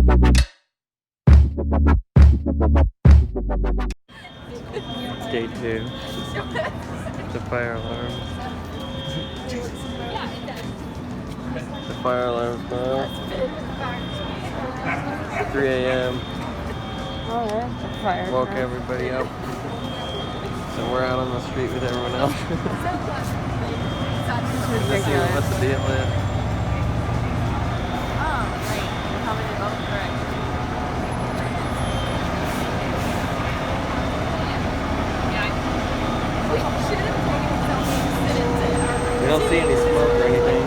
Day 2. The fire alarm. The fire alarm's going off. 3 a.m. Oh, that's a fire. Woke everybody up. So we're out on the street with everyone else. Let's see what the deal is. Oh, right. How many votes correct? We don't see any smoke or anything.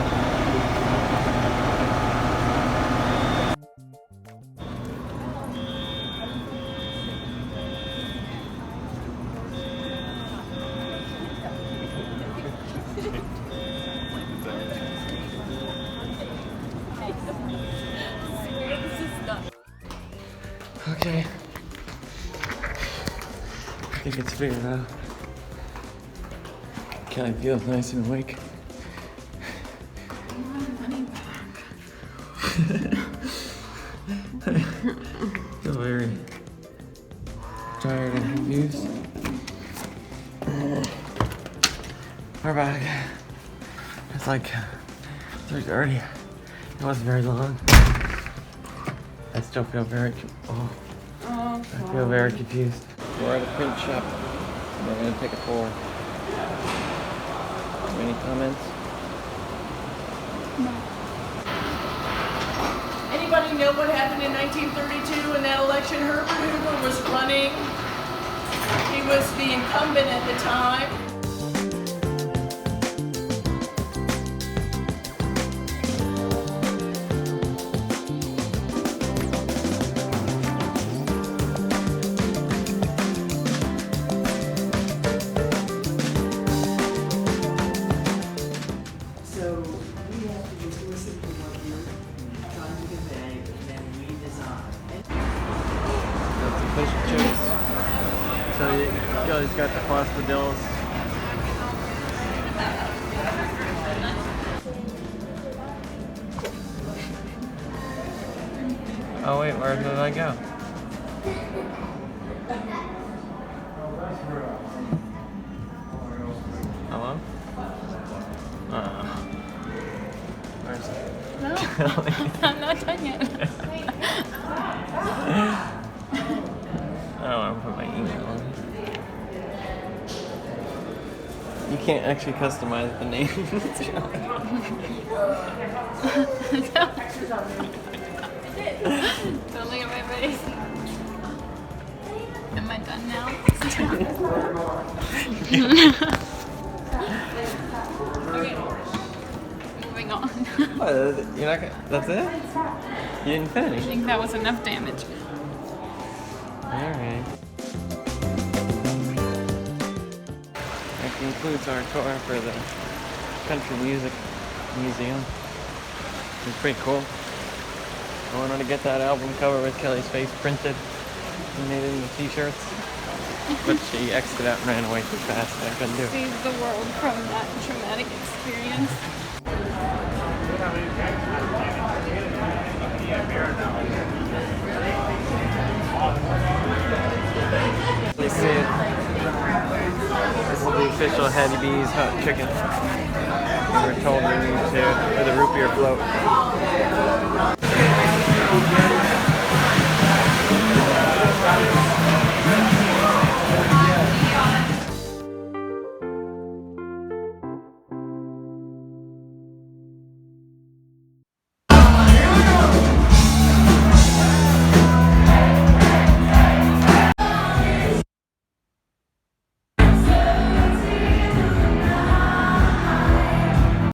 Okay. I think it's figured out. Kelly feels nice and awake. I feel very tired and confused. We're back. It's like 3:30. It wasn't very long. I still feel very I feel very confused. We're at a print shop. We're gonna take a tour. Any comments? No. Anybody know what happened in 1932 in that election? Herbert Hoover was running. He was the incumbent at the time. So we have to just listen to what you're trying to convey and then redesign. That's official choice. So you guys got the Fospadills. Oh wait, where did I go? Hello? Where's it? No. I'm not done yet. I don't want to put my email on. You can't actually customize the name. Don't look at my face. Am I done now? Moving on. What, you're not gonna, that's it? You didn't I finish? think that was enough damage. Alright. That concludes our tour for the Country Music Museum. It's pretty cool. I wanted to get that album cover with Kelly's face printed and made it into t-shirts. But she exited out and ran away too fast. I couldn't do it. Save the world from that traumatic experience. You see it. This is the official Hattie B's hot chicken. We were told we need to, for the root beer float.